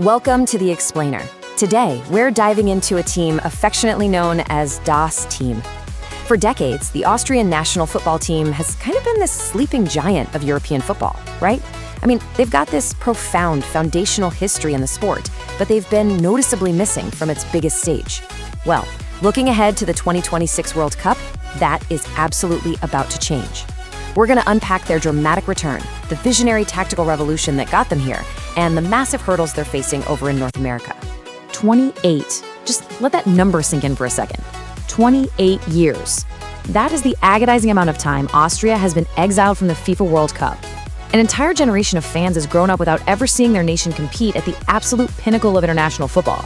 Welcome to The Explainer. Today, we're diving into a team affectionately known as Das Team. For decades, the Austrian national football team has kind of been this sleeping giant of European football, right? I mean, they've got this profound foundational history in the sport, but they've been noticeably missing from its biggest stage. Well, looking ahead to the 2026 World Cup, that is absolutely about to change. We're going to unpack their dramatic return, the visionary tactical revolution that got them here, and the massive hurdles they're facing over in North America. 28. Just let that number sink in for a second. 28 years. That is the agonizing amount of time Austria has been exiled from the FIFA World Cup. An entire generation of fans has grown up without ever seeing their nation compete at the absolute pinnacle of international football.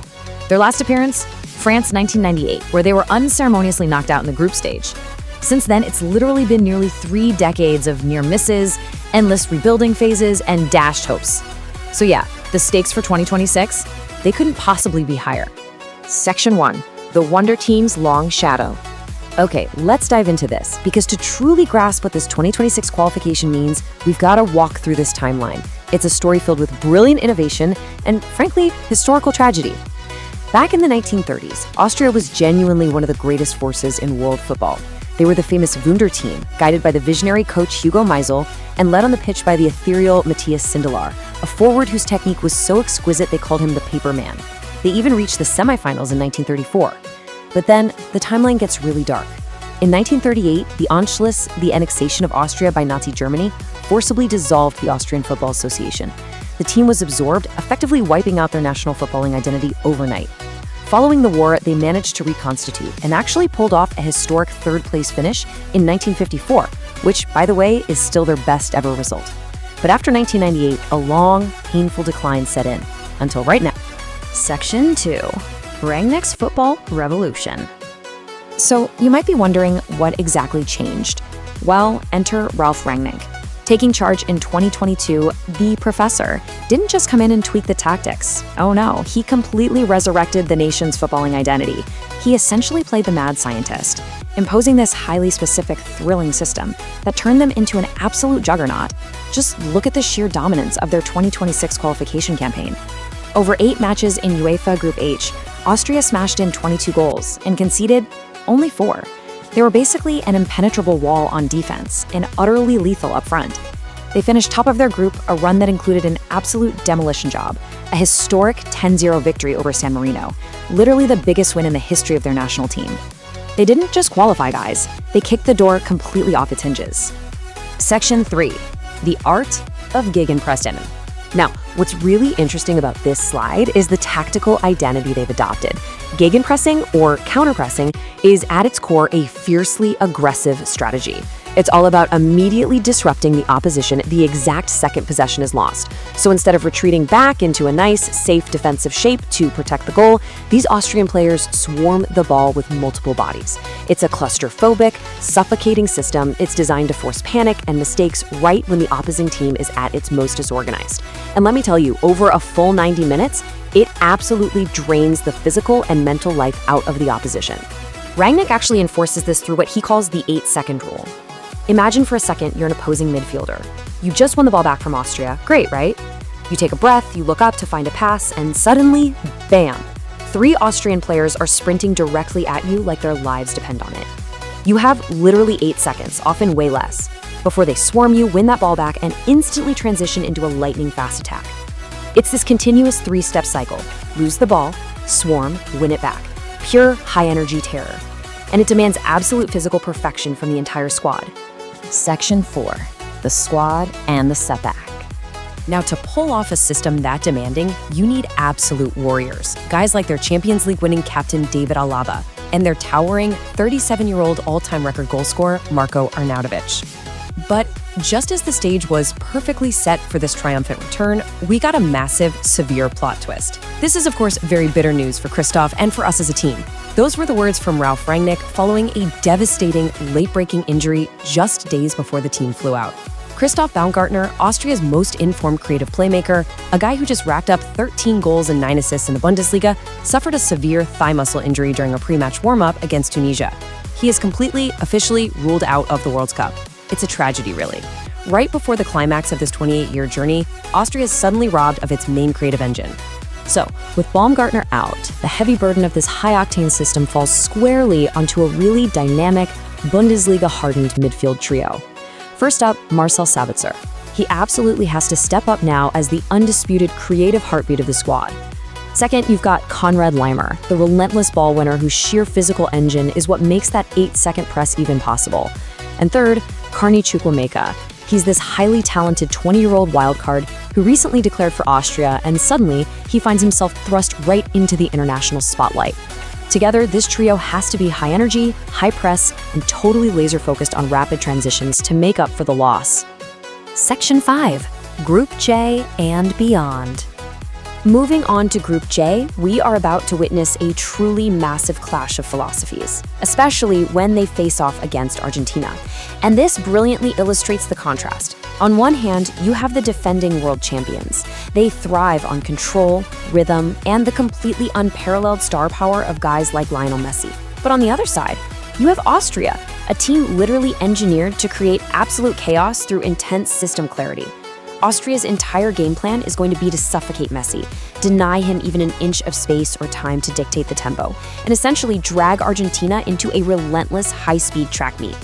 Their last appearance? France 1998, where they were unceremoniously knocked out in the group stage. Since then, it's literally been nearly 3 decades of near misses, endless rebuilding phases, and dashed hopes. So yeah, the stakes for 2026, they couldn't possibly be higher. Section 1, the Wonder Team's long shadow. Okay, let's dive into this, because to truly grasp what this 2026 qualification means, we've got to walk through this timeline. It's a story filled with brilliant innovation and, frankly, historical tragedy. Back in the 1930s, Austria was genuinely one of the greatest forces in world football. They were the famous Wunder team, guided by the visionary coach Hugo Meisel and led on the pitch by the ethereal Matthias Sindelar, a forward whose technique was so exquisite they called him the Paper Man. They even reached the semifinals in 1934. But then, the timeline gets really dark. In 1938, the Anschluss, the annexation of Austria by Nazi Germany, forcibly dissolved the Austrian Football Association. The team was absorbed, effectively wiping out their national footballing identity overnight. Following the war, they managed to reconstitute and actually pulled off a historic third-place finish in 1954, which, by the way, is still their best ever result. But after 1998, a long, painful decline set in, until right now. Section 2. Rangnick's Football Revolution. So, you might be wondering what exactly changed. Well, enter Ralf Rangnick. Taking charge in 2022, the professor didn't just come in and tweak the tactics. Oh no, he completely resurrected the nation's footballing identity. He essentially played the mad scientist, imposing this highly specific, thrilling system that turned them into an absolute juggernaut. Just look at the sheer dominance of their 2026 qualification campaign. Over 8 matches in UEFA Group H, Austria smashed in 22 goals and conceded only 4. They were basically an impenetrable wall on defense and utterly lethal up front. They finished top of their group, a run that included an absolute demolition job, a historic 10-0 victory over San Marino, literally the biggest win in the history of their national team. They didn't just qualify, guys. They kicked the door completely off its hinges. Section 3, the art of gegenpressing. Now, what's really interesting about this slide is the tactical identity they've adopted. Gegenpressing, or counterpressing, is at its core a fiercely aggressive strategy. It's all about immediately disrupting the opposition the exact second possession is lost. So instead of retreating back into a nice, safe defensive shape to protect the goal, these Austrian players swarm the ball with multiple bodies. It's a claustrophobic, suffocating system. It's designed to force panic and mistakes right when the opposing team is at its most disorganized. And let me tell you, over a full 90 minutes, it absolutely drains the physical and mental life out of the opposition. Rangnick actually enforces this through what he calls the 8-second rule. Imagine for a second you're an opposing midfielder. You just won the ball back from Austria. Great, right? You take a breath, you look up to find a pass, and suddenly, bam! 3 Austrian players are sprinting directly at you like their lives depend on it. You have literally 8 seconds, often way less, before they swarm you, win that ball back, and instantly transition into a lightning-fast attack. It's this continuous 3-step cycle. Lose the ball, swarm, win it back. Pure high-energy terror. And it demands absolute physical perfection from the entire squad. Section 4, the squad and the setback. Now, to pull off a system that demanding, you need absolute warriors. Guys like their Champions League winning captain David Alaba and their towering 37-year-old all-time record goal scorer Marko Arnautović. But just as the stage was perfectly set for this triumphant return, we got a massive, severe plot twist. This is, of course, very bitter news for Christoph and for us as a team. Those were the words from Ralf Rangnick following a devastating, late-breaking injury just days before the team flew out. Christoph Baumgartner, Austria's most informed creative playmaker, a guy who just racked up 13 goals and 9 assists in the Bundesliga, suffered a severe thigh muscle injury during a pre-match warm-up against Tunisia. He is completely, officially ruled out of the World Cup. It's a tragedy, really. Right before the climax of this 28-year journey, Austria is suddenly robbed of its main creative engine. So, with Baumgartner out, the heavy burden of this high-octane system falls squarely onto a really dynamic, Bundesliga-hardened midfield trio. First up, Marcel Sabitzer. He absolutely has to step up now as the undisputed creative heartbeat of the squad. Second, you've got Konrad Laimer, the relentless ball winner whose sheer physical engine is what makes that 8-second press even possible. And third, Karni Chukwuemeka. He's this highly talented 20-year-old wildcard who recently declared for Austria, and suddenly he finds himself thrust right into the international spotlight. Together, this trio has to be high energy, high press, and totally laser-focused on rapid transitions to make up for the loss. Section 5, Group J and beyond. Moving on to Group J, we are about to witness a truly massive clash of philosophies, especially when they face off against Argentina. And this brilliantly illustrates the contrast. On one hand, you have the defending world champions. They thrive on control, rhythm, and the completely unparalleled star power of guys like Lionel Messi. But on the other side, you have Austria, a team literally engineered to create absolute chaos through intense system clarity. Austria's entire game plan is going to be to suffocate Messi, deny him even an inch of space or time to dictate the tempo, and essentially drag Argentina into a relentless high-speed track meet.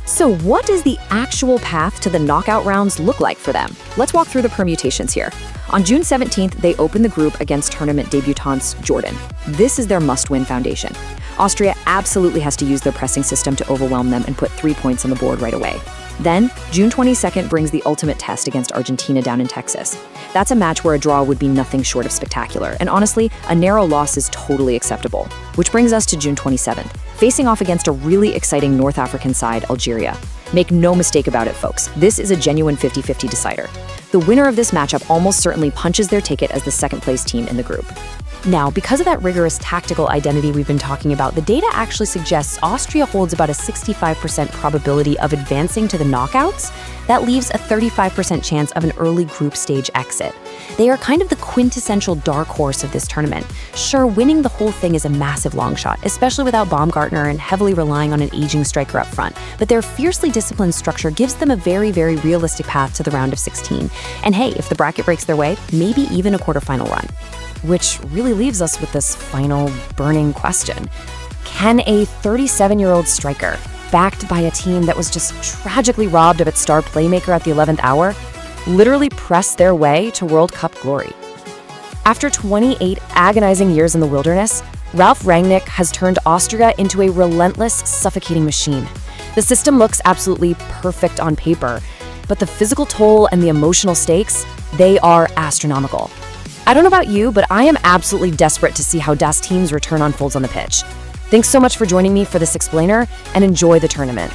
So what does the actual path to the knockout rounds look like for them? Let's walk through the permutations here. On June 17th, they open the group against tournament debutants Jordan. This is their must-win foundation. Austria absolutely has to use their pressing system to overwhelm them and put 3 points on the board right away. Then, June 22nd brings the ultimate test against Argentina down in Texas. That's a match where a draw would be nothing short of spectacular, and honestly, a narrow loss is totally acceptable. Which brings us to June 27th, facing off against a really exciting North African side, Algeria. Make no mistake about it, folks, this is a genuine 50-50 decider. The winner of this matchup almost certainly punches their ticket as the second-place team in the group. Now, because of that rigorous tactical identity we've been talking about, the data actually suggests Austria holds about a 65% probability of advancing to the knockouts. That leaves a 35% chance of an early group stage exit. They are kind of the quintessential dark horse of this tournament. Sure, winning the whole thing is a massive long shot, especially without Baumgartner and heavily relying on an aging striker up front, but their fiercely disciplined structure gives them a very, very realistic path to the round of 16. And hey, if the bracket breaks their way, maybe even a quarterfinal run. Which really leaves us with this final burning question. Can a 37-year-old striker, backed by a team that was just tragically robbed of its star playmaker at the 11th hour, literally press their way to World Cup glory? After 28 agonizing years in the wilderness, Ralf Rangnick has turned Austria into a relentless, suffocating machine. The system looks absolutely perfect on paper, but the physical toll and the emotional stakes, they are astronomical. I don't know about you, but I am absolutely desperate to see how Das Team's return unfolds on the pitch. Thanks so much for joining me for this explainer, and enjoy the tournament.